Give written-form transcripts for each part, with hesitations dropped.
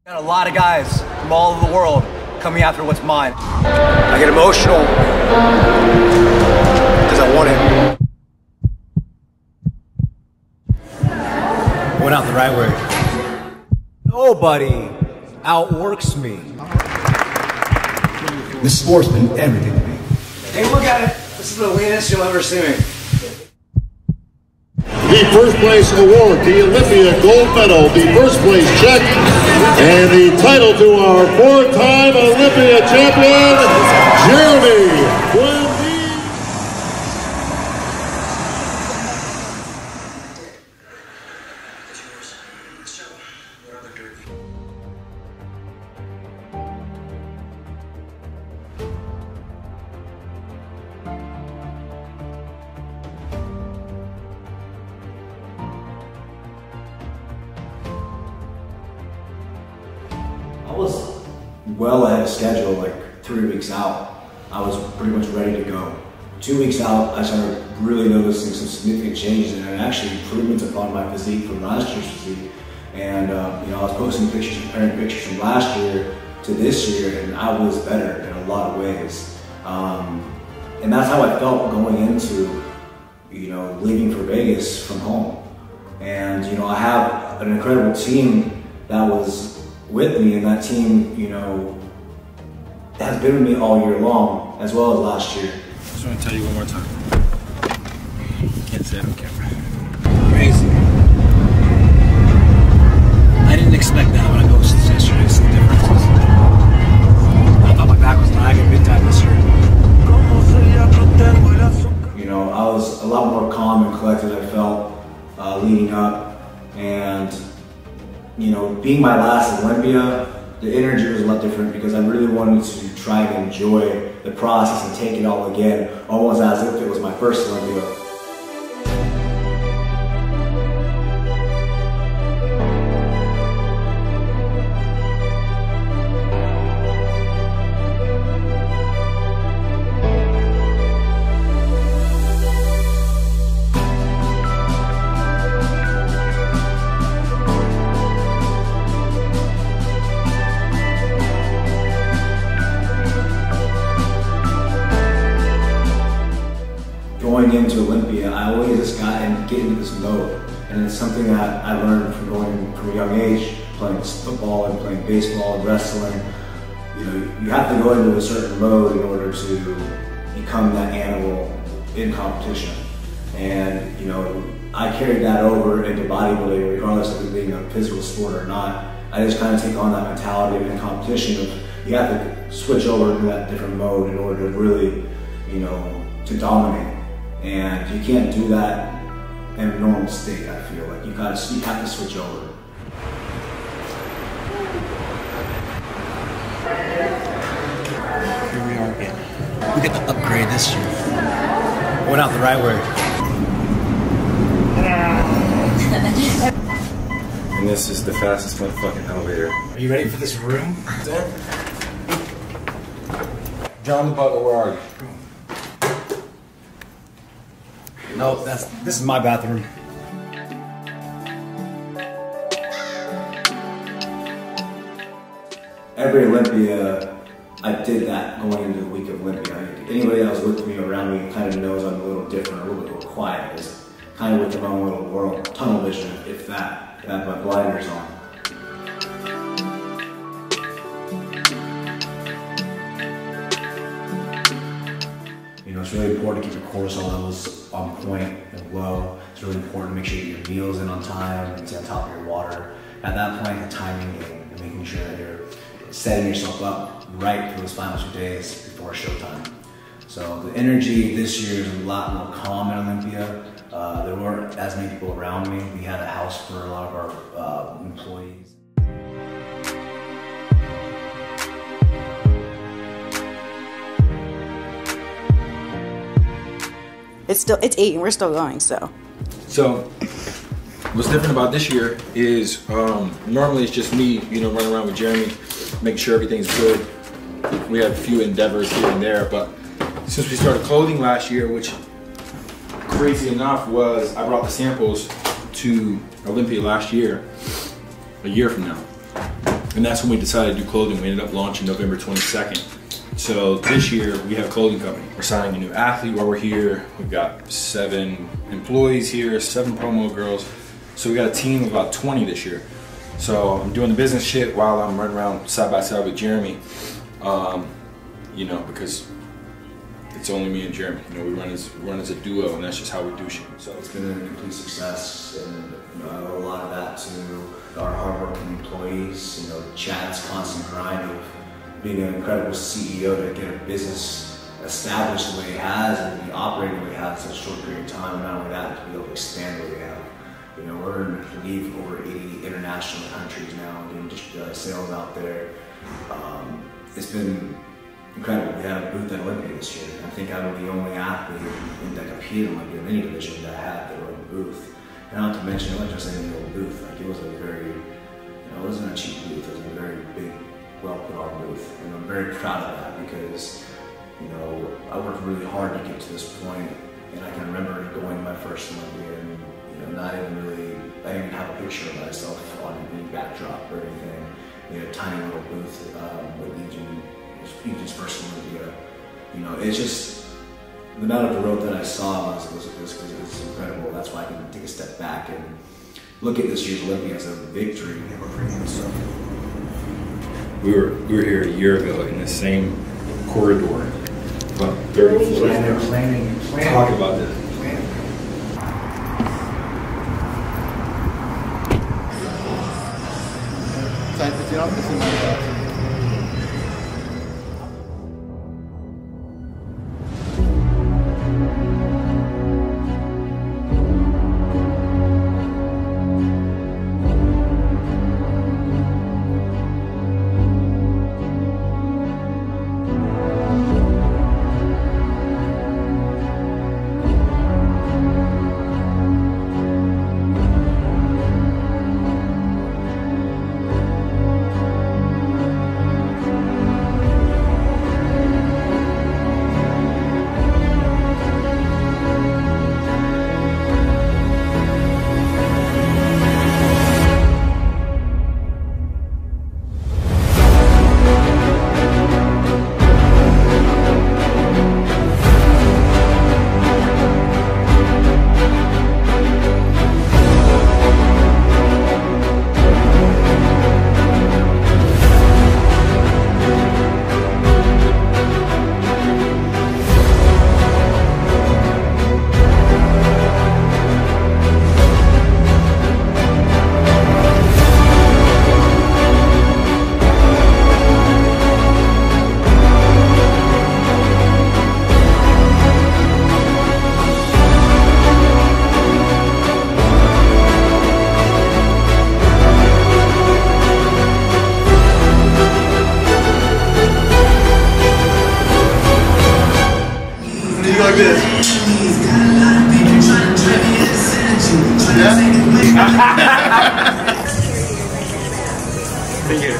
Got a lot of guys from all over the world coming after what's mine. I get emotional because I want it. Went out the right way. Nobody outworks me. This sport's been everything to me. Take a look at it. This is the leanest you'll ever see me. The first place award, the Olympia gold medal, the first place check, and the title to our four-time Olympia champion, Jeremy Buendia. I was well ahead of schedule, like 3 weeks out. I was pretty much ready to go. 2 weeks out, I started really noticing some significant changes and actually improvements upon my physique from last year's physique. And I was posting pictures, comparing pictures from last year to this year, and I was better in a lot of ways. And that's how I felt going into, leaving for Vegas from home. And I have an incredible team that was with me, and that team, has been with me all year long, as well as last year. I just want to tell you one more time. Can't say it on camera. Crazy. I didn't expect that when I posted yesterday. It's the differences. I thought my back was lagging big time this year. I was a lot more calm and collected, I felt, leading up, and being my last Olympia, the energy was a lot different because I really wanted to try and enjoy the process and take it all again, almost as if it was my first Olympia. Going into Olympia, I always just got and get into this mode, and it's something that I learned from going from a young age, playing football and playing baseball and wrestling. You have to go into a certain mode in order to become that animal in competition. And I carried that over into bodybuilding, regardless of it being a physical sport or not. I just kind of take on that mentality in competition of you have to switch over to that different mode in order to really, to dominate. And you can't do that in a normal state, I feel like. You have to switch over. Here we are again. We get to upgrade this year. Went out the right way. And this is the fastest motherfucking elevator. Are you ready for this room? John the Butler, where are you? No, this is my bathroom. Every Olympia, I did that going into the week of Olympia. Anybody that was with me around me kind of knows I'm a little different, a little bit more quiet. It's kind of with their own little world. Tunnel vision, if that. I have my blinders on. It's really important to keep your cortisol levels on point and low. It's really important to make sure you get your meals in on time and stay on top of your water. At that point, the timing game and making sure that you're setting yourself up right for those final 2 days before showtime. So the energy this year is a lot more calm in Olympia. There weren't as many people around me. We had a house for a lot of our employees. It's 8 and we're still going, so. So, what's different about this year is normally it's just me, running around with Jeremy, making sure everything's good. We have a few endeavors here and there, but since we started clothing last year, which crazy enough was I brought the samples to Olympia last year, a year from now. And that's when we decided to do clothing. We ended up launching November 22nd. So this year we have a clothing company. We're signing a new athlete while we're here. We've got 7 employees here, 7 promo girls. So we got a team of about 20 this year. So I'm doing the business shit while I'm running around side by side with Jeremy. You know, because it's only me and Jeremy. You know, we run as a duo, and that's just how we do shit. So it's been a complete success, and you know, I owe a lot of that to our hardworking employees. You know, Chad's constant grind of being an incredible CEO to get a business established the way he has and be operating the way he has in such a short period of time, and not only that, to be able to expand the way we have. You know, we're in, I believe, over 80 international countries now, doing just sales out there. It's been incredible. We had a booth at Olympia this year. I think I was the only athlete that competed in Olympia in any division that had their own booth. And not to mention, it wasn't just any old booth. Like, it was a very, you know, it wasn't a cheap booth. It was a very big, well put on booth. And I'm very proud of that because, you know, I worked really hard to get to this point. And I can remember going to my first Olympia and, you know, not even really, I didn't even have a picture of myself on any backdrop or anything. We had a tiny little booth with Eugene first Olympia. You know, it's just, the amount of growth that I saw was incredible. That's why I can take a step back and look at this year's Olympia as a victory for me. So we were here a year ago in the same corridor, about 30 floors. And they're planning. Talk about this. Like this. Thank you.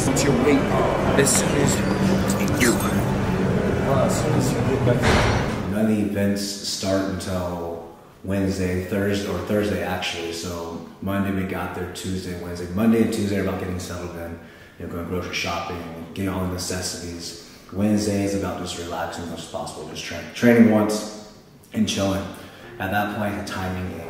What's your weight as soon as you get back? None of the events start until Thursday actually. So Monday we got there, Tuesday, Wednesday. Monday and Tuesday are about getting settled in, you know, going grocery shopping, getting all the necessities. Wednesday is about just relaxing as much as possible, just training once and chilling. At that point, the timing game.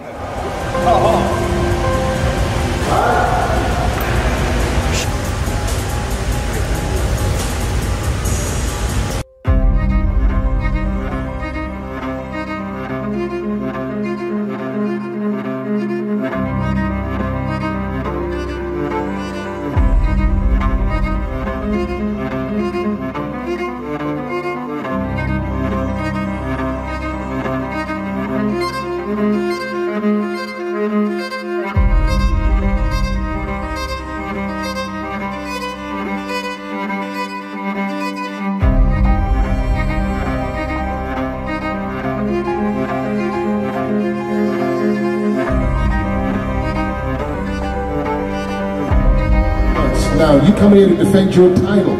Now, you come here to defend your title.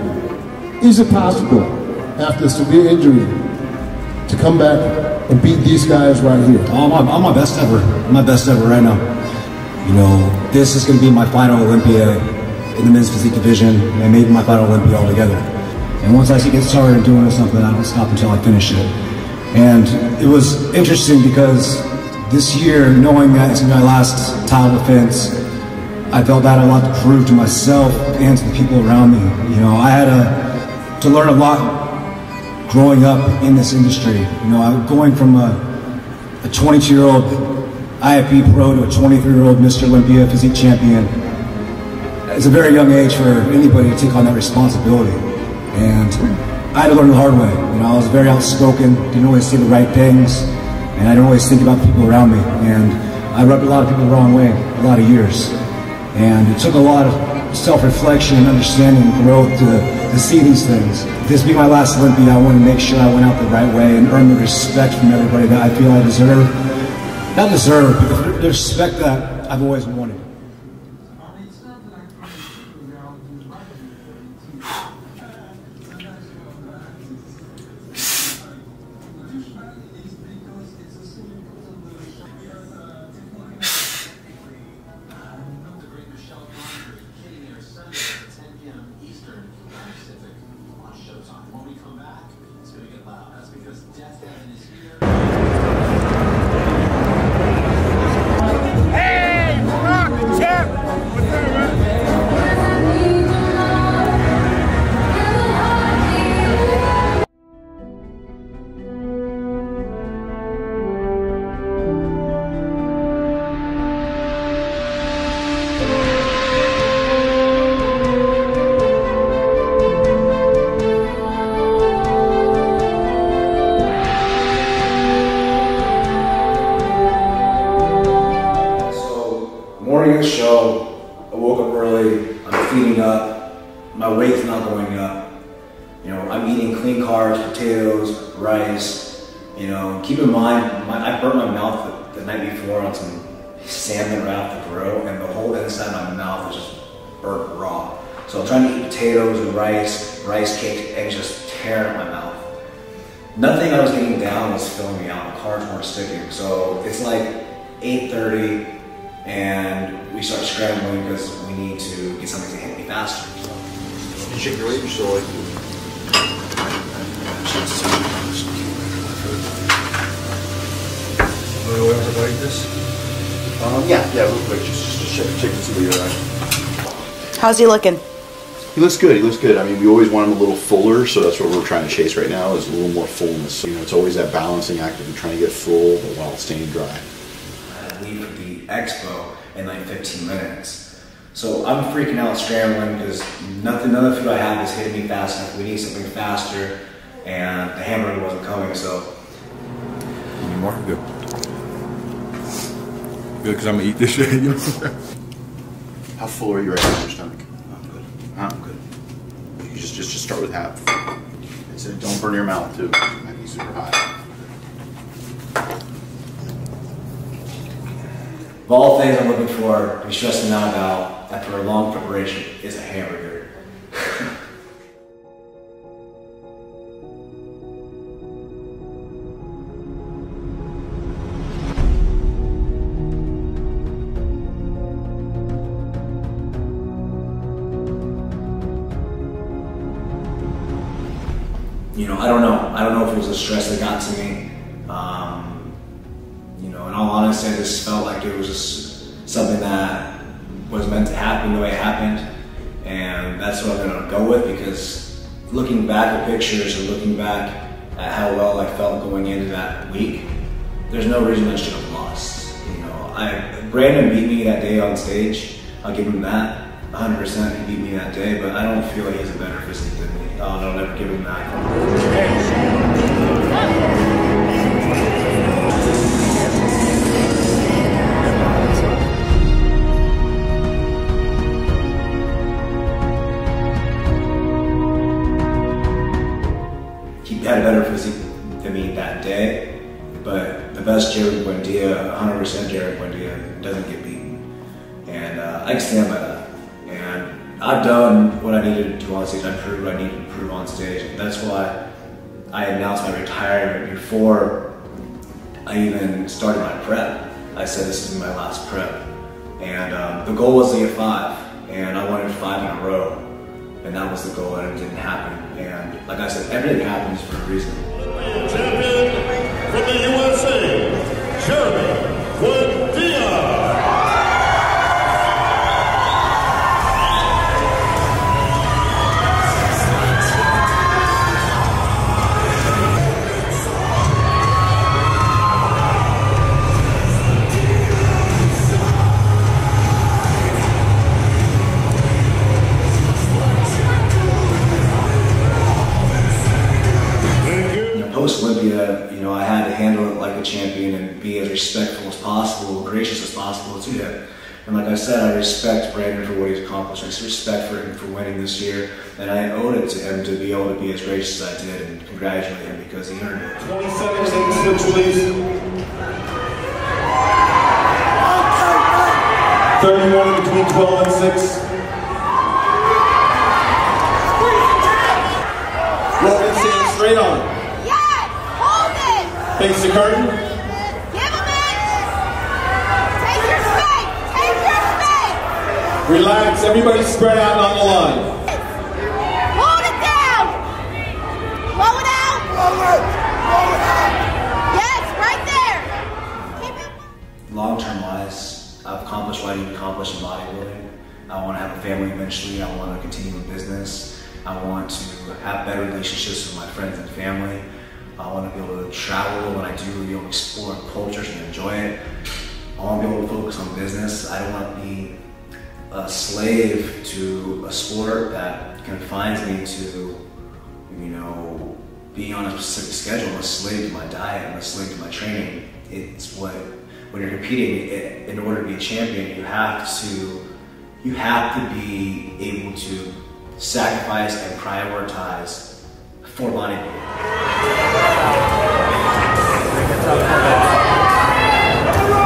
Is it possible, after a severe injury, to come back and beat these guys right here? Oh, I'm my best ever. I'm my best ever right now. You know, this is going to be my final Olympia in the men's physique division and made my final Olympia altogether. And once I get started doing something, I don't stop until I finish it. And it was interesting because this year, knowing that it's my last title defense, I felt that I had a lot to prove to myself and to the people around me. You know, I had to learn a lot growing up in this industry. You know, I'm going from a 22-year-old IFB pro to a 23-year-old Mr. Olympia physique champion. It's a very young age for anybody to take on that responsibility. And I had to learn the hard way. You know, I was very outspoken, didn't always say the right things, and I didn't always think about the people around me. And I rubbed a lot of people the wrong way a lot of years. And it took a lot of self-reflection and understanding and growth to see these things. This being my last Olympia, I wanted to make sure I went out the right way and earned the respect from everybody that I feel I deserve. Not deserve, but the respect that I've always wanted. Morning of the show, I woke up early, I'm feeding up, my weight's not going up. You know, I'm eating clean carbs, potatoes, rice. You know, keep in mind, I burnt my mouth the night before on some salmon right off the grill, and the whole inside of my mouth was just burnt raw. So I'm trying to eat potatoes and rice cakes, and just tearing up my mouth. Nothing I was getting down was filling me out, the carbs weren't sticking. So it's like 8:30. And we start scrambling because we need to get something to hit me faster. So. You check your weight, you still like this? Yeah, real quick, just check and see where you're at. How's he looking? He looks good, I mean, we always want him a little fuller, so that's what we're trying to chase right now, is a little more fullness. So, you know, it's always that balancing act of trying to get full, but while staying dry. Leave for the expo in like 15 minutes. So I'm freaking out, scrambling, because none of the food I have is hitting me fast enough. We need something faster, and the hamburger wasn't coming, so. Any more? Good. Good, because I'm going to eat this shit. You know? How full are you right now in your stomach? I'm good. I'm good. You just start with half. And so don't burn your mouth too. It might be super hot. Of all things I'm looking for, to be stressing out about after a long preparation, is a hamburger. You know, I don't know. I don't know if it was the stress that got to me. You know, in all honesty, I just felt like it was just something that was meant to happen the way it happened. And that's what I'm gonna go with, because looking back at pictures and looking back at how well I felt going into that week, there's no reason I should have lost. You know, Brandon beat me that day on stage. I'll give him that. 100% he beat me that day, but I don't feel like he's a better physique than me. I'll never give him that. He had a better physique than me that day, but the best Buendia, 100% Buendia, doesn't get beaten. And I can stand by that. And I've done what I needed to do on stage. I proved what I needed to prove on stage. And that's why I announced my retirement before I even started my prep. I said this is my last prep. And the goal was to get 5. and I wanted 5 in a row, and that was the goal, and it didn't happen. And like I said, everything happens for a reason. Olympian champion from the USA, Buendia. Post-Olympia, you know, I had to handle it like a champion and be as respectful as possible, gracious as possible to him. And like I said, I respect Brandon for what he's accomplished. I respect for him for winning this year, and I owed it to him to be able to be as gracious as I did and congratulate him because he earned it. 20 seconds in the switch, please. 31 in between 12 and 6. Logan, stand straight on. Face the curtain. Give him it! Take your space! Take your space! Relax, everybody spread out on the line. Hold it down! Blow it out! Blow it! Blow it out! Yes, right there! Keep it. Long-term wise, I've accomplished what I need to accomplish in bodybuilding. I want to have a family eventually. I want to continue in business. I want to have better relationships with my friends and family. I want to be able to travel when I do, be able to explore cultures and enjoy it. I want to be able to focus on business. I don't want to be a slave to a sport that confines me to, you know, being on a specific schedule. I'm a slave to my diet. I'm a slave to my training. It's what, when you're competing, in order to be a champion, you have to be able to sacrifice and prioritize for bodybuilding.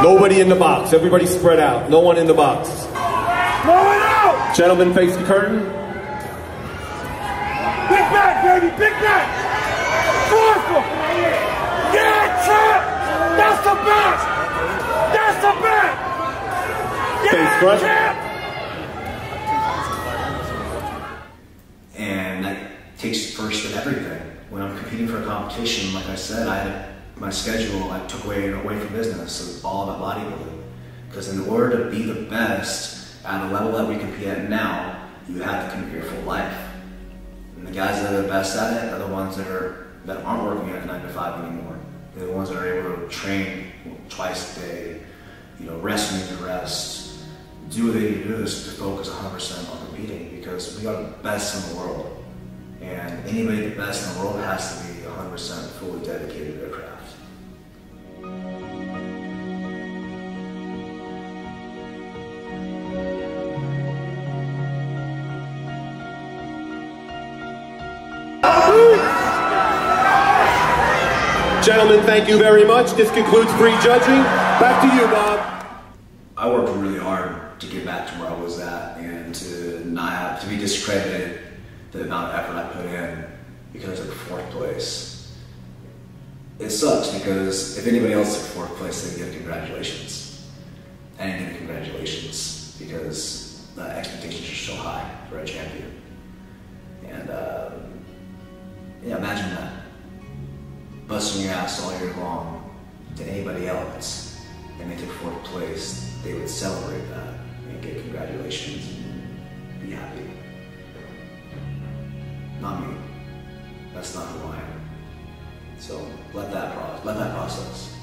Nobody in the box. Everybody spread out. No one in the box. Gentlemen, face the curtain. Big back, baby. Big back. Forceful. Yeah, champ. That's the best. That's the best. Face front. Champ. And that takes first in everything. When I'm competing for a competition, like I said, I had my schedule I took away from business. So it's all about bodybuilding. Because in order to be the best at the level that we compete at now, you have to compete your full life. And the guys that are the best at it are the ones that aren't working at 9 to 5 anymore. They're the ones that are able to train twice a day, you know, rest when you need to rest, do what they need to do to focus 100% on competing, because we are the best in the world. And anybody the best in the world has to be 100% fully dedicated to their craft. Gentlemen, thank you very much. This concludes pre-judging. Back to you, Bob. I worked really hard to get back to where I was at and to not have to be discredited the amount of effort I put in because I took 4th place. It sucks because if anybody else took 4th place, they'd get congratulations. I didn't get congratulations because the expectations are so high for a champion. And yeah, imagine that. Busting your ass all year long to anybody else, and they took 4th place, they would celebrate that and get congratulations and be happy. Not me. That's not who I am. So let that process.